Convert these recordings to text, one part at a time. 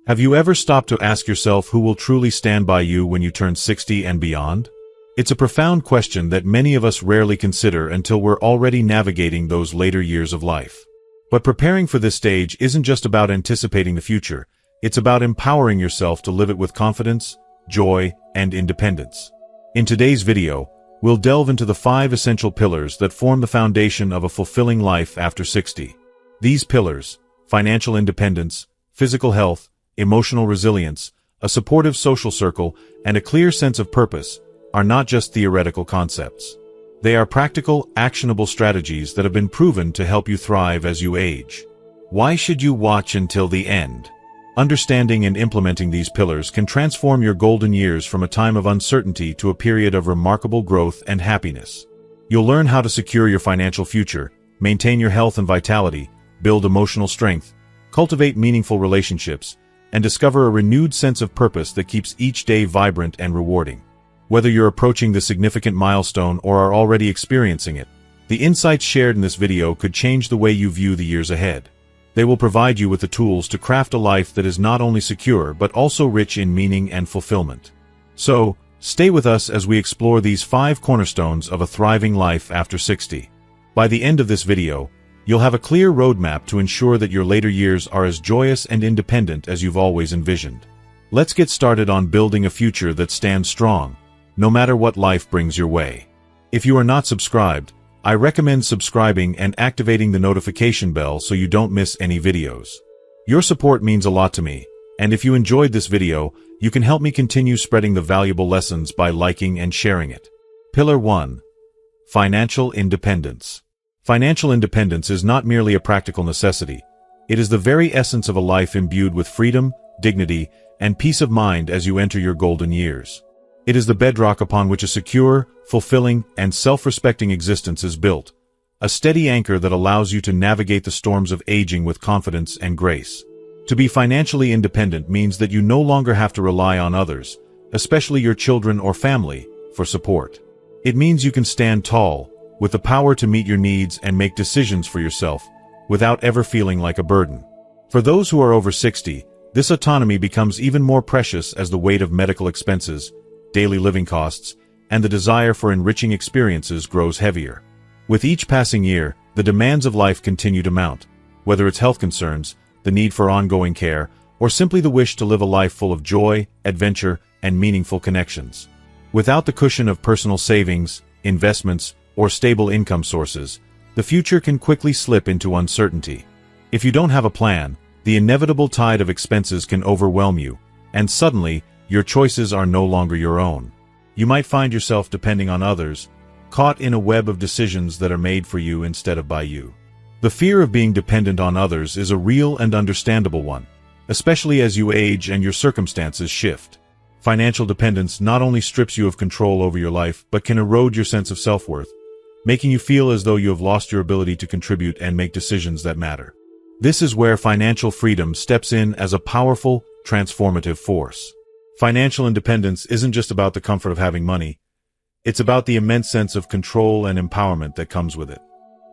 Have you ever stopped to ask yourself who will truly stand by you when you turn 60 and beyond? It's a profound question that many of us rarely consider until we're already navigating those later years of life. But preparing for this stage isn't just about anticipating the future, it's about empowering yourself to live it with confidence, joy, and independence. In today's video, we'll delve into the 5 essential pillars that form the foundation of a fulfilling life after 60. These pillars, financial independence, physical health, emotional resilience, a supportive social circle, and a clear sense of purpose, are not just theoretical concepts. They are practical, actionable strategies that have been proven to help you thrive as you age. Why should you watch until the end? Understanding and implementing these pillars can transform your golden years from a time of uncertainty to a period of remarkable growth and happiness. You'll learn how to secure your financial future, maintain your health and vitality, build emotional strength, cultivate meaningful relationships, and discover a renewed sense of purpose that keeps each day vibrant and rewarding. Whether you're approaching this significant milestone or are already experiencing it, the insights shared in this video could change the way you view the years ahead. They will provide you with the tools to craft a life that is not only secure but also rich in meaning and fulfillment. So, stay with us as we explore these 5 cornerstones of a thriving life after 60. By the end of this video, you'll have a clear roadmap to ensure that your later years are as joyous and independent as you've always envisioned. Let's get started on building a future that stands strong, no matter what life brings your way. If you are not subscribed, I recommend subscribing and activating the notification bell so you don't miss any videos. Your support means a lot to me, and if you enjoyed this video, you can help me continue spreading the valuable lessons by liking and sharing it. Pillar 1. Financial independence. Financial independence is not merely a practical necessity. It is the very essence of a life imbued with freedom, dignity, and peace of mind as you enter your golden years. It is the bedrock upon which a secure, fulfilling, and self-respecting existence is built, a steady anchor that allows you to navigate the storms of aging with confidence and grace. To be financially independent means that you no longer have to rely on others, especially your children or family, for support. It means you can stand tall, with the power to meet your needs and make decisions for yourself, without ever feeling like a burden. For those who are over 60, this autonomy becomes even more precious as the weight of medical expenses, daily living costs, and the desire for enriching experiences grows heavier. With each passing year, the demands of life continue to mount, whether it's health concerns, the need for ongoing care, or simply the wish to live a life full of joy, adventure, and meaningful connections. Without the cushion of personal savings, investments, or stable income sources, the future can quickly slip into uncertainty. If you don't have a plan, the inevitable tide of expenses can overwhelm you, and suddenly, your choices are no longer your own. You might find yourself depending on others, caught in a web of decisions that are made for you instead of by you. The fear of being dependent on others is a real and understandable one, especially as you age and your circumstances shift. Financial dependence not only strips you of control over your life but can erode your sense of self-worth, making you feel as though you have lost your ability to contribute and make decisions that matter. This is where financial freedom steps in as a powerful, transformative force. Financial independence isn't just about the comfort of having money. It's about the immense sense of control and empowerment that comes with it.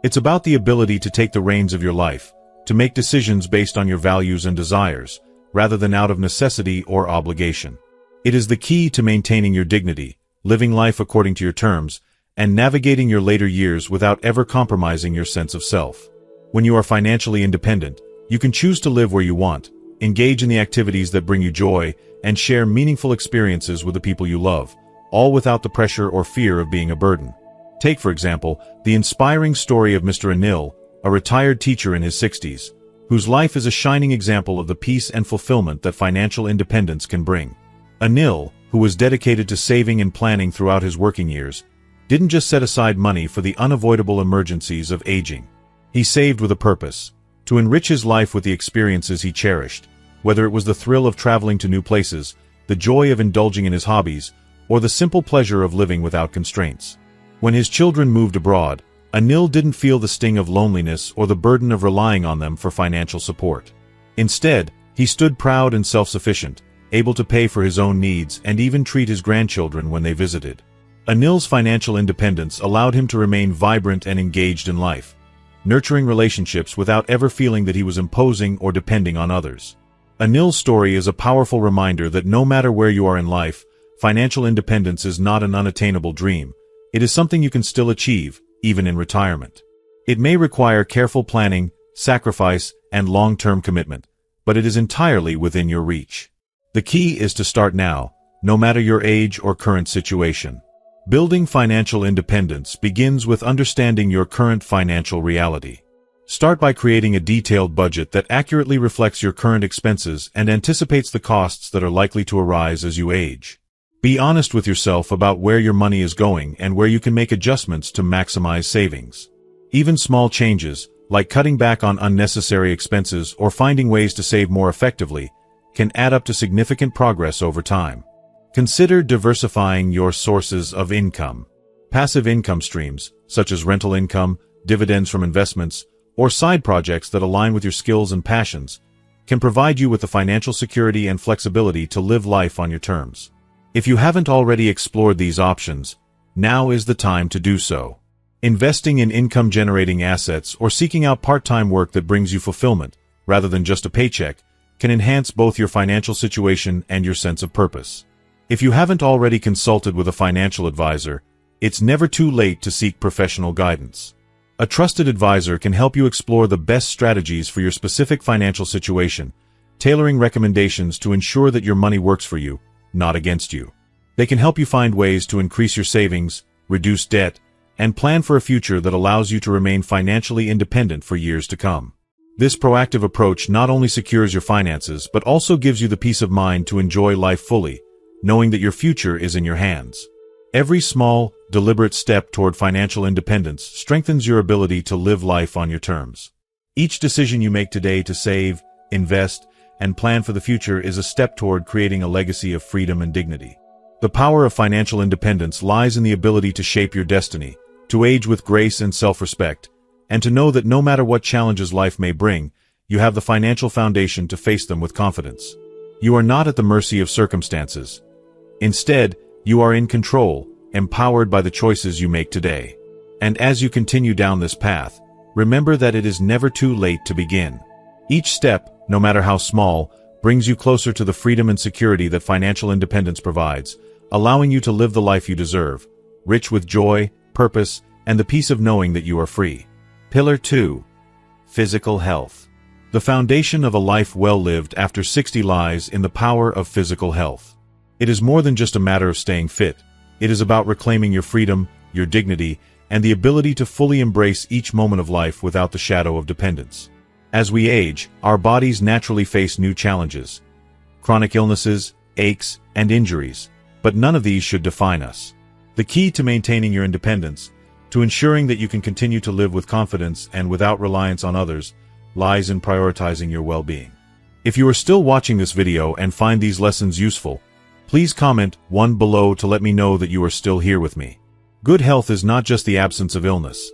It's about the ability to take the reins of your life, to make decisions based on your values and desires, rather than out of necessity or obligation. It is the key to maintaining your dignity, living life according to your terms, and navigating your later years without ever compromising your sense of self. When you are financially independent, you can choose to live where you want, engage in the activities that bring you joy, and share meaningful experiences with the people you love, all without the pressure or fear of being a burden. Take, for example, the inspiring story of Mr. Anil, a retired teacher in his 60s, whose life is a shining example of the peace and fulfillment that financial independence can bring. Anil, who was dedicated to saving and planning throughout his working years, didn't just set aside money for the unavoidable emergencies of aging. He saved with a purpose, to enrich his life with the experiences he cherished, whether it was the thrill of traveling to new places, the joy of indulging in his hobbies, or the simple pleasure of living without constraints. When his children moved abroad, Anil didn't feel the sting of loneliness or the burden of relying on them for financial support. Instead, he stood proud and self-sufficient, able to pay for his own needs and even treat his grandchildren when they visited. Anil's financial independence allowed him to remain vibrant and engaged in life, nurturing relationships without ever feeling that he was imposing or depending on others. Anil's story is a powerful reminder that no matter where you are in life, financial independence is not an unattainable dream. It is something you can still achieve, even in retirement. It may require careful planning, sacrifice, and long-term commitment, but it is entirely within your reach. The key is to start now, no matter your age or current situation. Building financial independence begins with understanding your current financial reality. Start by creating a detailed budget that accurately reflects your current expenses and anticipates the costs that are likely to arise as you age. Be honest with yourself about where your money is going and where you can make adjustments to maximize savings. Even small changes, like cutting back on unnecessary expenses or finding ways to save more effectively, can add up to significant progress over time. Consider diversifying your sources of income. Passive income streams, such as rental income, dividends from investments, or side projects that align with your skills and passions, can provide you with the financial security and flexibility to live life on your terms. If you haven't already explored these options, now is the time to do so. Investing in income-generating assets or seeking out part-time work that brings you fulfillment, rather than just a paycheck, can enhance both your financial situation and your sense of purpose. If you haven't already consulted with a financial advisor, it's never too late to seek professional guidance. A trusted advisor can help you explore the best strategies for your specific financial situation, tailoring recommendations to ensure that your money works for you, not against you. They can help you find ways to increase your savings, reduce debt, and plan for a future that allows you to remain financially independent for years to come. This proactive approach not only secures your finances but also gives you the peace of mind to enjoy life fully, knowing that your future is in your hands. Every small, deliberate step toward financial independence strengthens your ability to live life on your terms. Each decision you make today to save, invest, and plan for the future is a step toward creating a legacy of freedom and dignity. The power of financial independence lies in the ability to shape your destiny, to age with grace and self-respect, and to know that no matter what challenges life may bring, you have the financial foundation to face them with confidence. You are not at the mercy of circumstances. Instead, you are in control, empowered by the choices you make today. And as you continue down this path, remember that it is never too late to begin. Each step, no matter how small, brings you closer to the freedom and security that financial independence provides, allowing you to live the life you deserve, rich with joy, purpose, and the peace of knowing that you are free. Pillar 2. Physical health. The foundation of a life well lived after 60 lies in the power of physical health. It is more than just a matter of staying fit. It is about reclaiming your freedom, your dignity, and the ability to fully embrace each moment of life without the shadow of dependence. As we age, our bodies naturally face new challenges. Chronic illnesses, aches, and injuries. But none of these should define us. The key to maintaining your independence, to ensuring that you can continue to live with confidence and without reliance on others, lies in prioritizing your well-being. If you are still watching this video and find these lessons useful, please comment 1 below to let me know that you are still here with me. Good health is not just the absence of illness.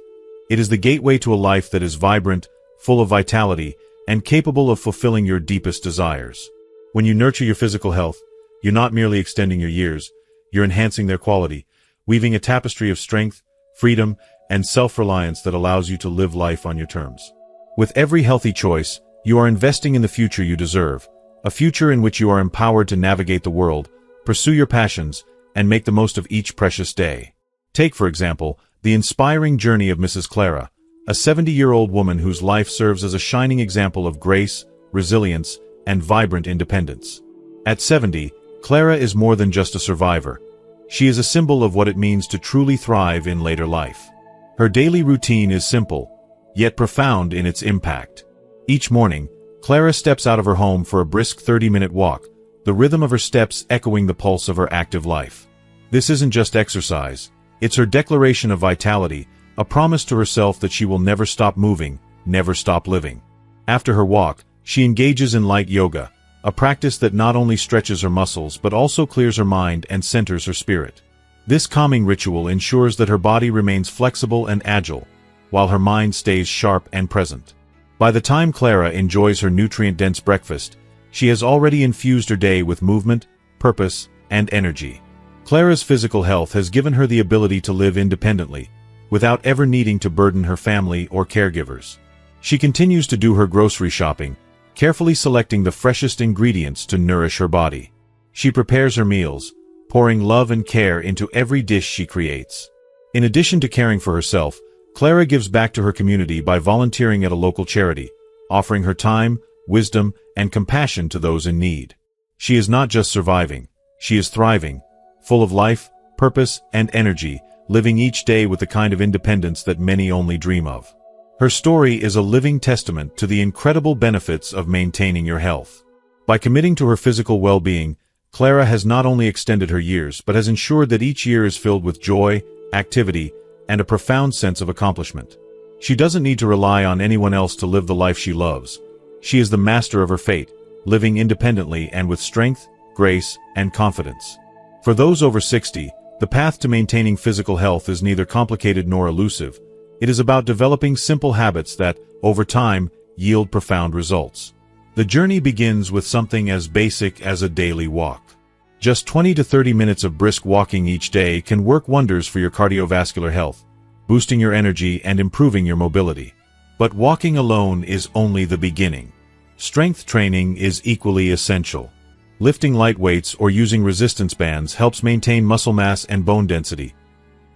It is the gateway to a life that is vibrant, full of vitality, and capable of fulfilling your deepest desires. When you nurture your physical health, you're not merely extending your years, you're enhancing their quality, weaving a tapestry of strength, freedom, and self-reliance that allows you to live life on your terms. With every healthy choice, you are investing in the future you deserve, a future in which you are empowered to navigate the world, pursue your passions, and make the most of each precious day. Take, for example, the inspiring journey of Mrs. Clara, a 70-year-old woman whose life serves as a shining example of grace, resilience, and vibrant independence. At 70, Clara is more than just a survivor. She is a symbol of what it means to truly thrive in later life. Her daily routine is simple, yet profound in its impact. Each morning, Clara steps out of her home for a brisk 30-minute walk, the rhythm of her steps echoing the pulse of her active life. This isn't just exercise, it's her declaration of vitality, a promise to herself that she will never stop moving, never stop living. After her walk, she engages in light yoga, a practice that not only stretches her muscles but also clears her mind and centers her spirit. This calming ritual ensures that her body remains flexible and agile, while her mind stays sharp and present. By the time Clara enjoys her nutrient-dense breakfast, she has already infused her day with movement, purpose, and energy. Clara's physical health has given her the ability to live independently, without ever needing to burden her family or caregivers. She continues to do her grocery shopping, carefully selecting the freshest ingredients to nourish her body. She prepares her meals, pouring love and care into every dish she creates. In addition to caring for herself, Clara gives back to her community by volunteering at a local charity, offering her time, wisdom, and compassion to those in need. She is not just surviving, she is thriving, full of life, purpose, and energy, living each day with the kind of independence that many only dream of. Her story is a living testament to the incredible benefits of maintaining your health. By committing to her physical well-being, Clara has not only extended her years but has ensured that each year is filled with joy, activity, and a profound sense of accomplishment. She doesn't need to rely on anyone else to live the life she loves. She is the master of her fate, living independently and with strength, grace, and confidence. For those over 60, the path to maintaining physical health is neither complicated nor elusive. It is about developing simple habits that, over time, yield profound results. The journey begins with something as basic as a daily walk. Just 20 to 30 minutes of brisk walking each day can work wonders for your cardiovascular health, boosting your energy and improving your mobility. But walking alone is only the beginning. Strength training is equally essential. Lifting light weights or using resistance bands helps maintain muscle mass and bone density,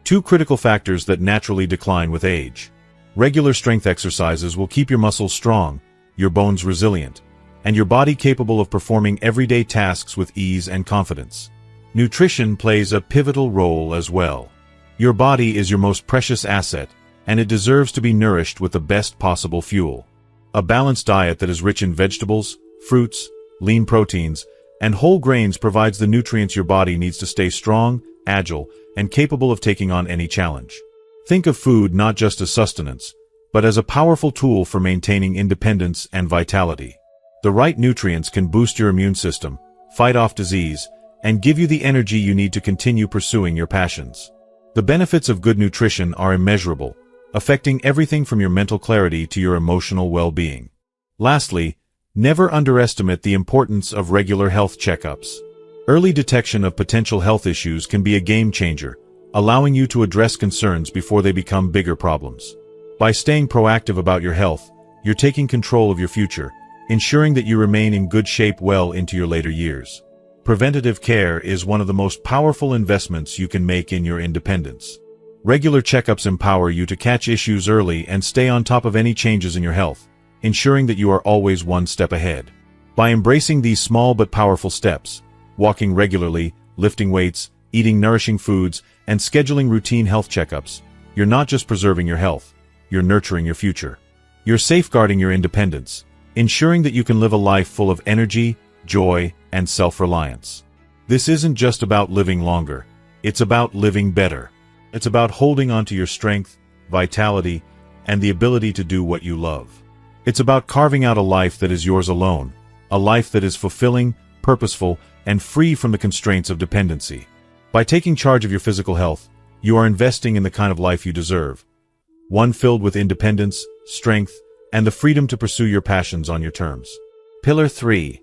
two critical factors that naturally decline with age. Regular strength exercises will keep your muscles strong, your bones resilient, and your body capable of performing everyday tasks with ease and confidence. Nutrition plays a pivotal role as well. Your body is your most precious asset, and it deserves to be nourished with the best possible fuel. A balanced diet that is rich in vegetables, fruits, lean proteins, and whole grains provides the nutrients your body needs to stay strong, agile, and capable of taking on any challenge. Think of food not just as sustenance, but as a powerful tool for maintaining independence and vitality. The right nutrients can boost your immune system, fight off disease, and give you the energy you need to continue pursuing your passions. The benefits of good nutrition are immeasurable, affecting everything from your mental clarity to your emotional well-being. Lastly, never underestimate the importance of regular health checkups. Early detection of potential health issues can be a game changer, allowing you to address concerns before they become bigger problems. By staying proactive about your health, you're taking control of your future, ensuring that you remain in good shape well into your later years. Preventative care is one of the most powerful investments you can make in your independence. Regular checkups empower you to catch issues early and stay on top of any changes in your health, ensuring that you are always one step ahead. By embracing these small but powerful steps, walking regularly, lifting weights, eating nourishing foods, and scheduling routine health checkups, you're not just preserving your health, you're nurturing your future. You're safeguarding your independence, ensuring that you can live a life full of energy, joy, and self-reliance. This isn't just about living longer, it's about living better. It's about holding on to your strength, vitality, and the ability to do what you love. It's about carving out a life that is yours alone, a life that is fulfilling, purposeful, and free from the constraints of dependency. By taking charge of your physical health, you are investing in the kind of life you deserve. One filled with independence, strength, and the freedom to pursue your passions on your terms. Pillar 3.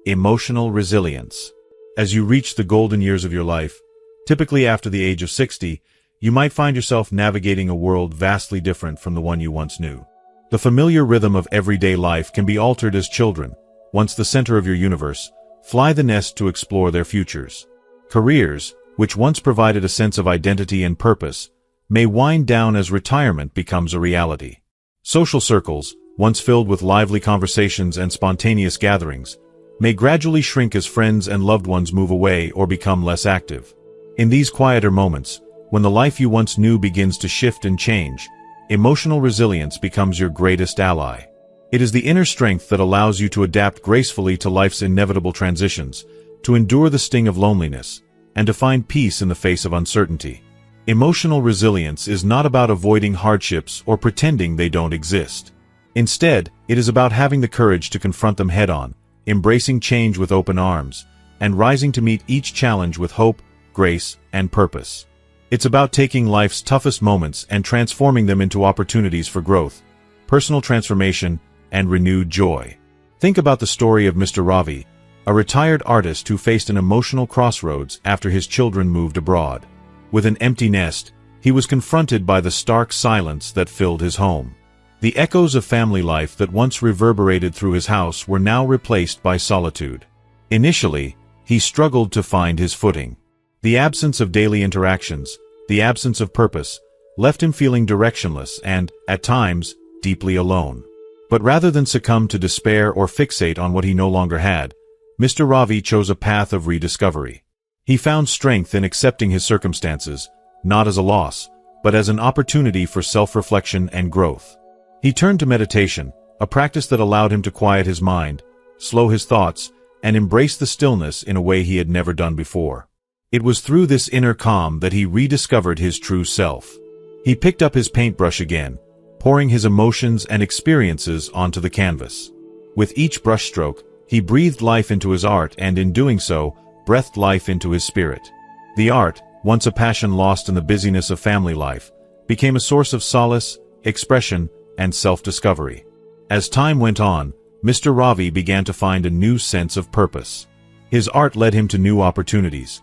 Emotional resilience. As you reach the golden years of your life, typically after the age of 60, you might find yourself navigating a world vastly different from the one you once knew. The familiar rhythm of everyday life can be altered as children, once the center of your universe, fly the nest to explore their futures. Careers, which once provided a sense of identity and purpose, may wind down as retirement becomes a reality. Social circles, once filled with lively conversations and spontaneous gatherings, may gradually shrink as friends and loved ones move away or become less active. In these quieter moments, when the life you once knew begins to shift and change, emotional resilience becomes your greatest ally. It is the inner strength that allows you to adapt gracefully to life's inevitable transitions, to endure the sting of loneliness, and to find peace in the face of uncertainty. Emotional resilience is not about avoiding hardships or pretending they don't exist. Instead, it is about having the courage to confront them head-on, embracing change with open arms, and rising to meet each challenge with hope, grace, and purpose. It's about taking life's toughest moments and transforming them into opportunities for growth, personal transformation, and renewed joy. Think about the story of Mr. Ravi, a retired artist who faced an emotional crossroads after his children moved abroad. With an empty nest, he was confronted by the stark silence that filled his home. The echoes of family life that once reverberated through his house were now replaced by solitude. Initially, he struggled to find his footing. The absence of daily interactions, the absence of purpose, left him feeling directionless and, at times, deeply alone. But rather than succumb to despair or fixate on what he no longer had, Mr. Ravi chose a path of rediscovery. He found strength in accepting his circumstances, not as a loss, but as an opportunity for self-reflection and growth. He turned to meditation, a practice that allowed him to quiet his mind, slow his thoughts, and embrace the stillness in a way he had never done before. It was through this inner calm that he rediscovered his true self. He picked up his paintbrush again, pouring his emotions and experiences onto the canvas. With each brushstroke, he breathed life into his art and, in doing so, breathed life into his spirit. The art, once a passion lost in the busyness of family life, became a source of solace, expression, and self-discovery. As time went on, Mr. Ravi began to find a new sense of purpose. His art led him to new opportunities.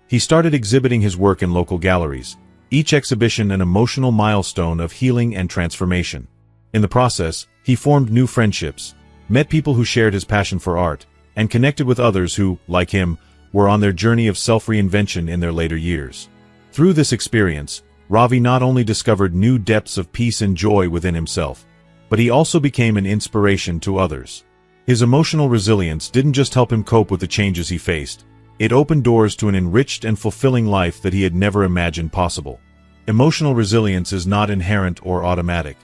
He started exhibiting his work in local galleries, each exhibition an emotional milestone of healing and transformation. In the process, he formed new friendships, met people who shared his passion for art, and connected with others who, like him, were on their journey of self-reinvention in their later years. Through this experience, Ravi not only discovered new depths of peace and joy within himself, but he also became an inspiration to others. His emotional resilience didn't just help him cope with the changes he faced, it opened doors to an enriched and fulfilling life that he had never imagined possible. Emotional resilience is not inherent or automatic.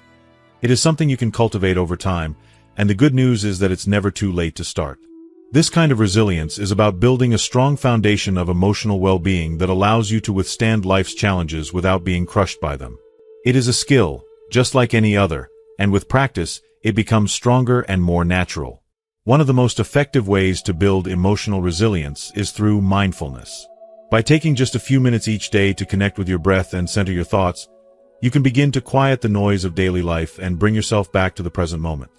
It is something you can cultivate over time, and the good news is that it's never too late to start. This kind of resilience is about building a strong foundation of emotional well-being that allows you to withstand life's challenges without being crushed by them. It is a skill, just like any other, and with practice, it becomes stronger and more natural. One of the most effective ways to build emotional resilience is through mindfulness. By taking just a few minutes each day to connect with your breath and center your thoughts, you can begin to quiet the noise of daily life and bring yourself back to the present moment.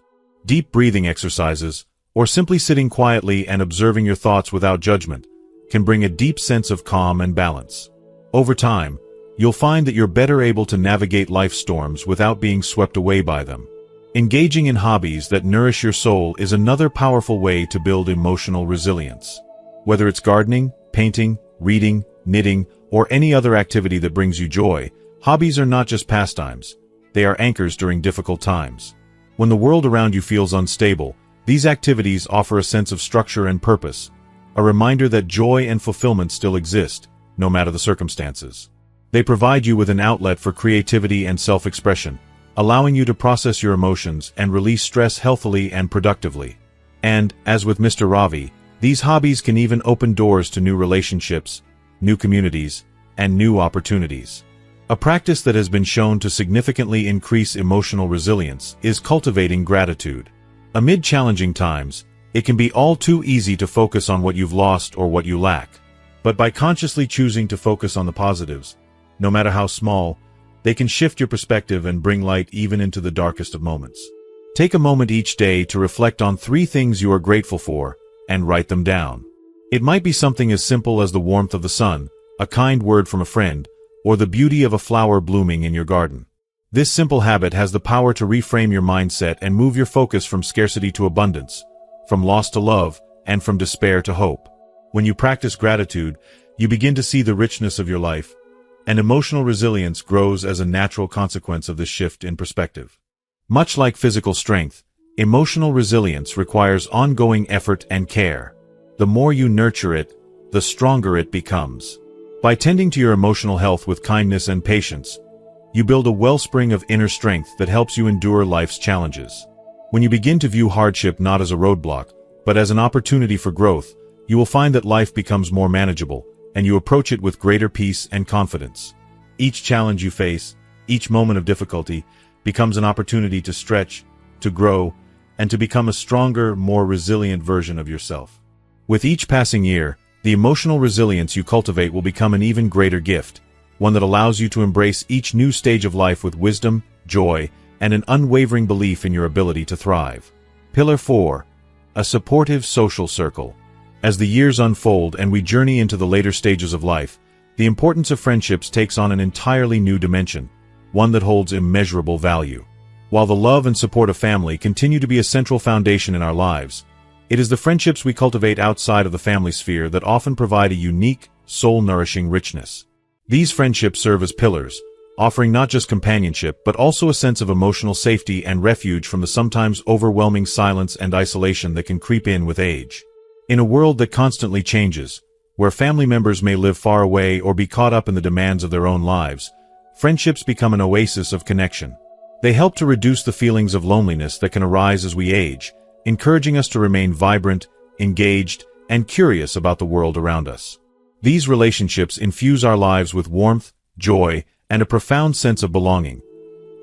Deep breathing exercises, or simply sitting quietly and observing your thoughts without judgment, can bring a deep sense of calm and balance. Over time, you'll find that you're better able to navigate life's storms without being swept away by them. Engaging in hobbies that nourish your soul is another powerful way to build emotional resilience. Whether it's gardening, painting, reading, knitting, or any other activity that brings you joy, hobbies are not just pastimes. They are anchors during difficult times. When the world around you feels unstable, these activities offer a sense of structure and purpose, a reminder that joy and fulfillment still exist, no matter the circumstances. They provide you with an outlet for creativity and self-expression, allowing you to process your emotions and release stress healthily and productively. And, as with Mr. Ravi, these hobbies can even open doors to new relationships, new communities, and new opportunities. A practice that has been shown to significantly increase emotional resilience is cultivating gratitude. Amid challenging times, it can be all too easy to focus on what you've lost or what you lack. But by consciously choosing to focus on the positives, no matter how small, they can shift your perspective and bring light even into the darkest of moments. Take a moment each day to reflect on 3 things you are grateful for, and write them down. It might be something as simple as the warmth of the sun, a kind word from a friend, or the beauty of a flower blooming in your garden. This simple habit has the power to reframe your mindset and move your focus from scarcity to abundance, from loss to love, and from despair to hope. When you practice gratitude, you begin to see the richness of your life, and emotional resilience grows as a natural consequence of this shift in perspective. Much like physical strength, emotional resilience requires ongoing effort and care. The more you nurture it, the stronger it becomes. By tending to your emotional health with kindness and patience, you build a wellspring of inner strength that helps you endure life's challenges. When you begin to view hardship not as a roadblock, but as an opportunity for growth, you will find that life becomes more manageable, and you approach it with greater peace and confidence. Each challenge you face, each moment of difficulty, becomes an opportunity to stretch, to grow, and to become a stronger, more resilient version of yourself. With each passing year, the emotional resilience you cultivate will become an even greater gift, one that allows you to embrace each new stage of life with wisdom, joy, and an unwavering belief in your ability to thrive. Pillar 4. A supportive social circle. As the years unfold and we journey into the later stages of life, the importance of friendships takes on an entirely new dimension, one that holds immeasurable value. While the love and support of family continue to be a central foundation in our lives, it is the friendships we cultivate outside of the family sphere that often provide a unique, soul-nourishing richness. These friendships serve as pillars, offering not just companionship but also a sense of emotional safety and refuge from the sometimes overwhelming silence and isolation that can creep in with age. In a world that constantly changes, where family members may live far away or be caught up in the demands of their own lives, friendships become an oasis of connection. They help to reduce the feelings of loneliness that can arise as we age, encouraging us to remain vibrant, engaged, and curious about the world around us. These relationships infuse our lives with warmth, joy, and a profound sense of belonging,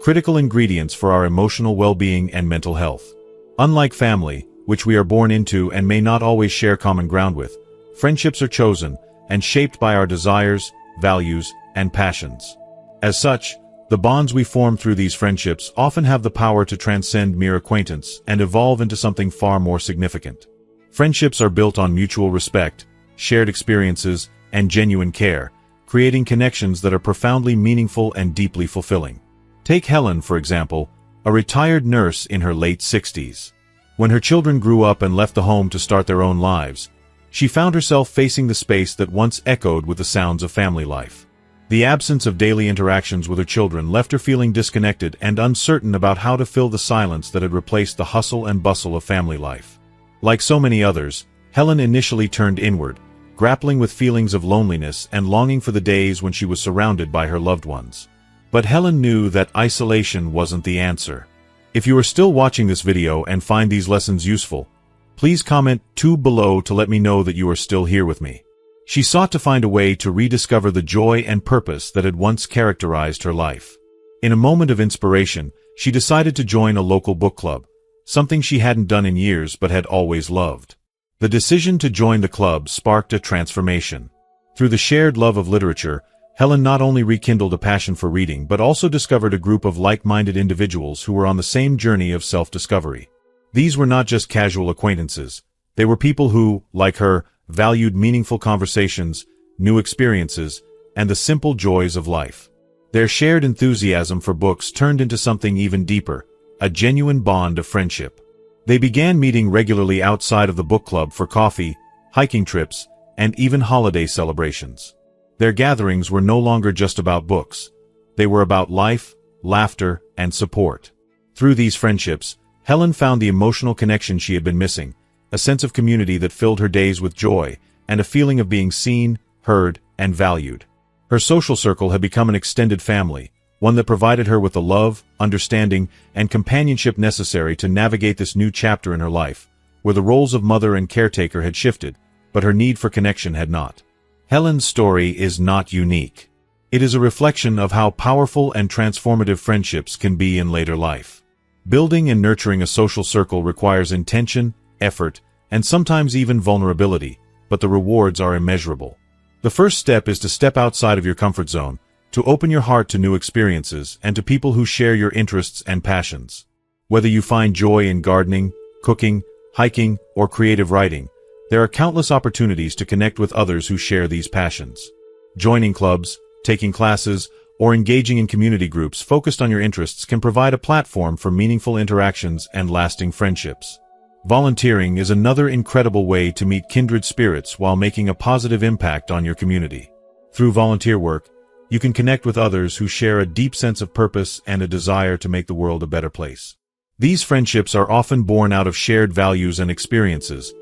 critical ingredients for our emotional well-being and mental health. Unlike family, which we are born into and may not always share common ground with, friendships are chosen and shaped by our desires, values, and passions. As such, the bonds we form through these friendships often have the power to transcend mere acquaintance and evolve into something far more significant. Friendships are built on mutual respect, shared experiences, and genuine care, creating connections that are profoundly meaningful and deeply fulfilling. Take Helen, for example, a retired nurse in her late 60s. When her children grew up and left the home to start their own lives, she found herself facing the space that once echoed with the sounds of family life. The absence of daily interactions with her children left her feeling disconnected and uncertain about how to fill the silence that had replaced the hustle and bustle of family life. Like so many others, Helen initially turned inward, grappling with feelings of loneliness and longing for the days when she was surrounded by her loved ones. But Helen knew that isolation wasn't the answer. If you are still watching this video and find these lessons useful, please comment 2 below to let me know that you are still here with me. She sought to find a way to rediscover the joy and purpose that had once characterized her life. In a moment of inspiration, she decided to join a local book club, something she hadn't done in years but had always loved. The decision to join the club sparked a transformation. Through the shared love of literature, Helen not only rekindled a passion for reading but also discovered a group of like-minded individuals who were on the same journey of self-discovery. These were not just casual acquaintances. They were people who, like her, valued meaningful conversations, new experiences, and the simple joys of life. Their shared enthusiasm for books turned into something even deeper, a genuine bond of friendship. They began meeting regularly outside of the book club for coffee, hiking trips, and even holiday celebrations. Their gatherings were no longer just about books. They were about life, laughter, and support. Through these friendships, Helen found the emotional connection she had been missing, a sense of community that filled her days with joy, and a feeling of being seen, heard, and valued. Her social circle had become an extended family, one that provided her with the love, understanding, and companionship necessary to navigate this new chapter in her life, where the roles of mother and caretaker had shifted, but her need for connection had not. Helen's story is not unique. It is a reflection of how powerful and transformative friendships can be in later life. Building and nurturing a social circle requires intention, effort, and sometimes even vulnerability, but the rewards are immeasurable. The first step is to step outside of your comfort zone, to open your heart to new experiences and to people who share your interests and passions. Whether you find joy in gardening, cooking, hiking, or creative writing, there are countless opportunities to connect with others who share these passions. Joining clubs, taking classes, or engaging in community groups focused on your interests can provide a platform for meaningful interactions and lasting friendships. Volunteering is another incredible way to meet kindred spirits while making a positive impact on your community. Through volunteer work, you can connect with others who share a deep sense of purpose and a desire to make the world a better place. These friendships are often born out of shared values and experiences,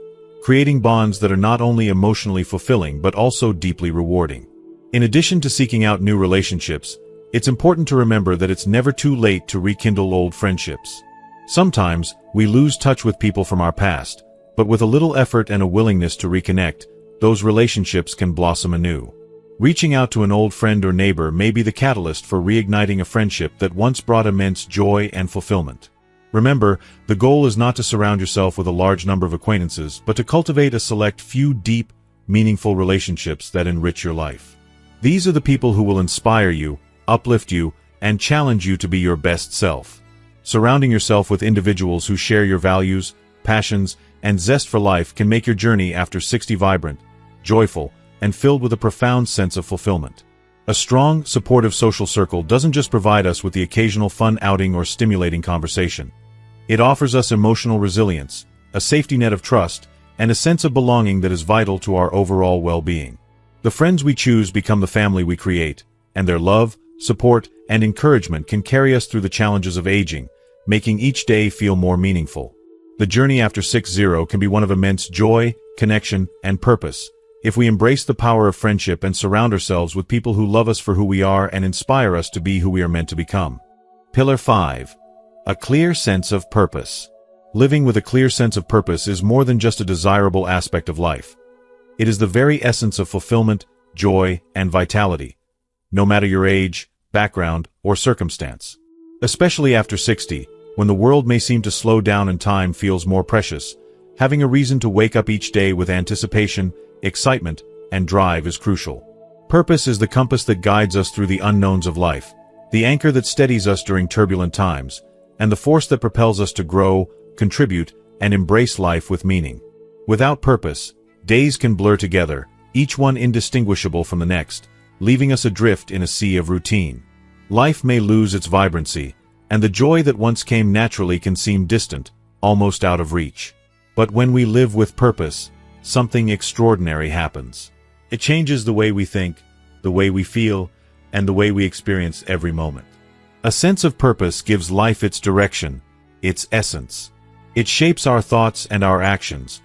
creating bonds that are not only emotionally fulfilling but also deeply rewarding. In addition to seeking out new relationships, it's important to remember that it's never too late to rekindle old friendships. Sometimes, we lose touch with people from our past, but with a little effort and a willingness to reconnect, those relationships can blossom anew. Reaching out to an old friend or neighbor may be the catalyst for reigniting a friendship that once brought immense joy and fulfillment. Remember, the goal is not to surround yourself with a large number of acquaintances, but to cultivate a select few deep, meaningful relationships that enrich your life. These are the people who will inspire you, uplift you, and challenge you to be your best self. Surrounding yourself with individuals who share your values, passions, and zest for life can make your journey after 60 vibrant, joyful, and filled with a profound sense of fulfillment. A strong, supportive social circle doesn't just provide us with the occasional fun outing or stimulating conversation. It offers us emotional resilience, a safety net of trust, and a sense of belonging that is vital to our overall well-being. The friends we choose become the family we create, and their love, support, and encouragement can carry us through the challenges of aging, making each day feel more meaningful. The journey after 60 can be one of immense joy, connection, and purpose, if we embrace the power of friendship and surround ourselves with people who love us for who we are and inspire us to be who we are meant to become. Pillar 5. A clear sense of purpose. Living with a clear sense of purpose is more than just a desirable aspect of life. It is the very essence of fulfillment, joy, and vitality, no matter your age, background, or circumstance. Especially after 60, when the world may seem to slow down and time feels more precious, having a reason to wake up each day with anticipation, excitement, and drive is crucial. Purpose is the compass that guides us through the unknowns of life, the anchor that steadies us during turbulent times, and the force that propels us to grow, contribute, and embrace life with meaning. Without purpose, days can blur together, each one indistinguishable from the next, leaving us adrift in a sea of routine. Life may lose its vibrancy, and the joy that once came naturally can seem distant, almost out of reach. But when we live with purpose, something extraordinary happens. It changes the way we think, the way we feel, and the way we experience every moment. A sense of purpose gives life its direction, its essence. It shapes our thoughts and our actions,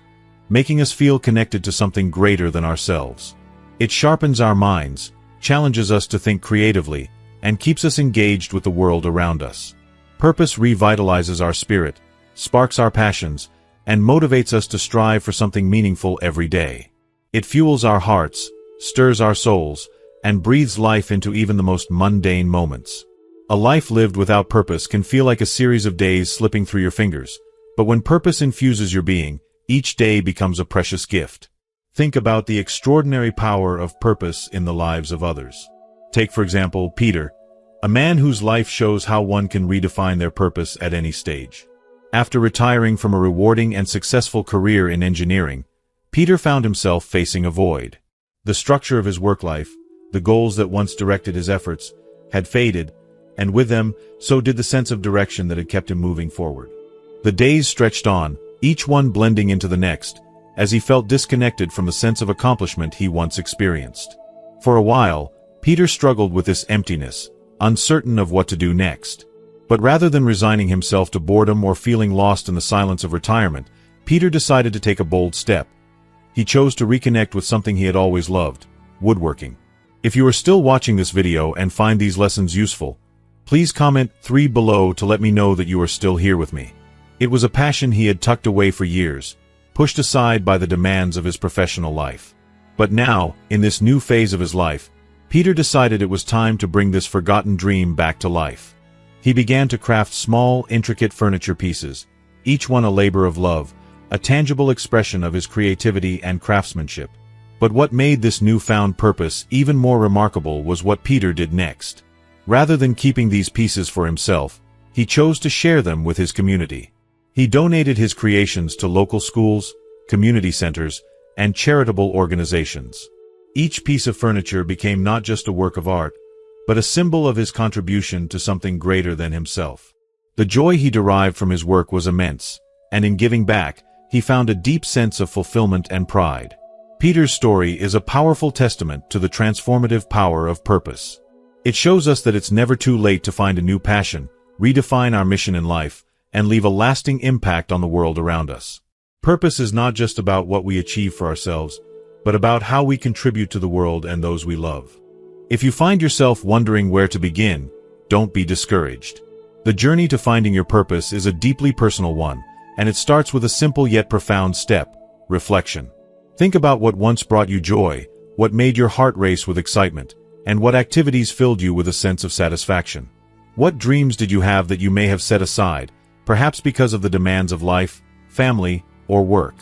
making us feel connected to something greater than ourselves. It sharpens our minds, challenges us to think creatively, and keeps us engaged with the world around us. Purpose revitalizes our spirit, sparks our passions, and motivates us to strive for something meaningful every day. It fuels our hearts, stirs our souls, and breathes life into even the most mundane moments. A life lived without purpose can feel like a series of days slipping through your fingers, but when purpose infuses your being, each day becomes a precious gift. Think about the extraordinary power of purpose in the lives of others. Take, for example, Peter, a man whose life shows how one can redefine their purpose at any stage. After retiring from a rewarding and successful career in engineering, Peter found himself facing a void. The structure of his work life, the goals that once directed his efforts, had faded, and with them, so did the sense of direction that had kept him moving forward. The days stretched on, each one blending into the next, as he felt disconnected from the sense of accomplishment he once experienced. For a while, Peter struggled with this emptiness, uncertain of what to do next. But rather than resigning himself to boredom or feeling lost in the silence of retirement, Peter decided to take a bold step. He chose to reconnect with something he had always loved: woodworking. If you are still watching this video and find these lessons useful, please comment 3 below to let me know that you are still here with me. It was a passion he had tucked away for years, pushed aside by the demands of his professional life. But now, in this new phase of his life, Peter decided it was time to bring this forgotten dream back to life. He began to craft small, intricate furniture pieces, each one a labor of love, a tangible expression of his creativity and craftsmanship. But what made this newfound purpose even more remarkable was what Peter did next. Rather than keeping these pieces for himself, he chose to share them with his community. He donated his creations to local schools, community centers, and charitable organizations. Each piece of furniture became not just a work of art, but a symbol of his contribution to something greater than himself. The joy he derived from his work was immense, and in giving back, he found a deep sense of fulfillment and pride. Peter's story is a powerful testament to the transformative power of purpose. It shows us that it's never too late to find a new passion, redefine our mission in life, and leave a lasting impact on the world around us. Purpose is not just about what we achieve for ourselves, but about how we contribute to the world and those we love. If you find yourself wondering where to begin, don't be discouraged. The journey to finding your purpose is a deeply personal one, and it starts with a simple yet profound step: reflection. Think about what once brought you joy, what made your heart race with excitement, and what activities filled you with a sense of satisfaction. What dreams did you have that you may have set aside, perhaps because of the demands of life, family, or work?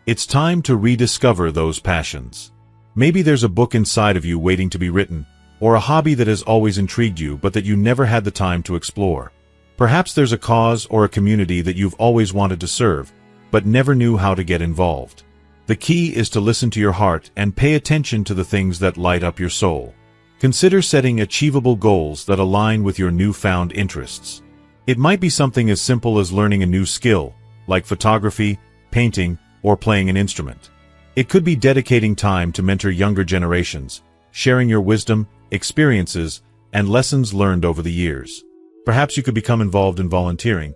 It's time to rediscover those passions. Maybe there's a book inside of you waiting to be written, or a hobby that has always intrigued you but that you never had the time to explore. Perhaps there's a cause or a community that you've always wanted to serve, but never knew how to get involved. The key is to listen to your heart and pay attention to the things that light up your soul. Consider setting achievable goals that align with your newfound interests. It might be something as simple as learning a new skill, like photography, painting, or playing an instrument. It could be dedicating time to mentor younger generations, sharing your wisdom, experiences, and lessons learned over the years. Perhaps you could become involved in volunteering,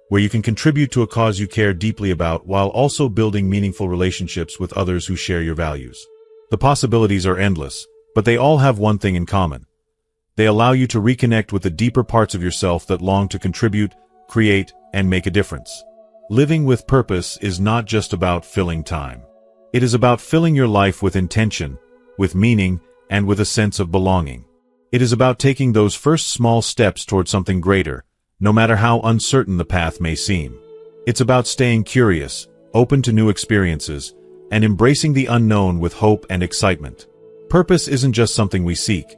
where you can contribute to a cause you care deeply about while also building meaningful relationships with others who share your values. The possibilities are endless, but they all have one thing in common. They allow you to reconnect with the deeper parts of yourself that long to contribute, create, and make a difference. Living with purpose is not just about filling time. It is about filling your life with intention, with meaning, and with a sense of belonging. It is about taking those first small steps toward something greater, no matter how uncertain the path may seem. It's about staying curious, open to new experiences, and embracing the unknown with hope and excitement. Purpose isn't just something we seek.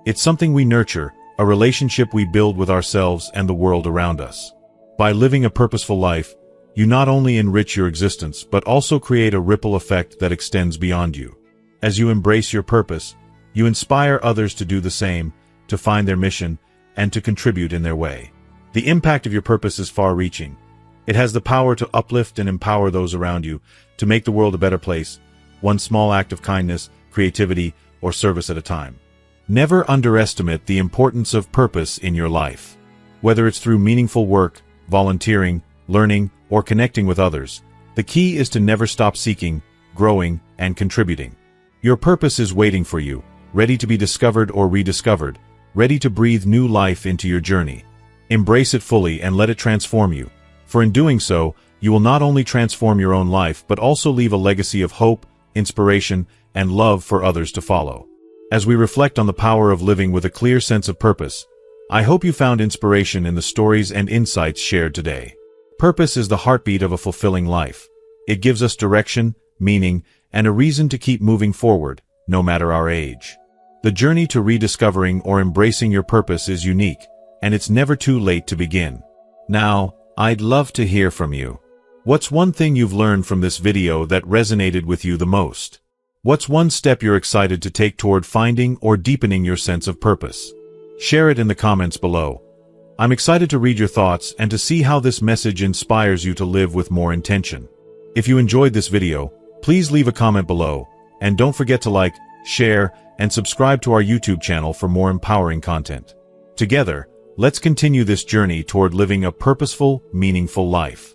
It's something we nurture, a relationship we build with ourselves and the world around us. By living a purposeful life, you not only enrich your existence but also create a ripple effect that extends beyond you. As you embrace your purpose, you inspire others to do the same, to find their mission, and to contribute in their way. The impact of your purpose is far-reaching. It has the power to uplift and empower those around you, to make the world a better place, one small act of kindness, creativity, or service at a time. Never underestimate the importance of purpose in your life. Whether it's through meaningful work, volunteering, learning, or connecting with others, the key is to never stop seeking, growing, and contributing. Your purpose is waiting for you, ready to be discovered or rediscovered, ready to breathe new life into your journey. Embrace it fully and let it transform you. For in doing so, you will not only transform your own life but also leave a legacy of hope, inspiration, and love for others to follow. As we reflect on the power of living with a clear sense of purpose, I hope you found inspiration in the stories and insights shared today. Purpose is the heartbeat of a fulfilling life. It gives us direction, meaning, and a reason to keep moving forward, no matter our age. The journey to rediscovering or embracing your purpose is unique, and it's never too late to begin. Now, I'd love to hear from you. What's one thing you've learned from this video that resonated with you the most? What's one step you're excited to take toward finding or deepening your sense of purpose? Share it in the comments below. I'm excited to read your thoughts and to see how this message inspires you to live with more intention. If you enjoyed this video, please leave a comment below, and don't forget to like, share, and subscribe to our YouTube channel for more empowering content. Together, let's continue this journey toward living a purposeful, meaningful life.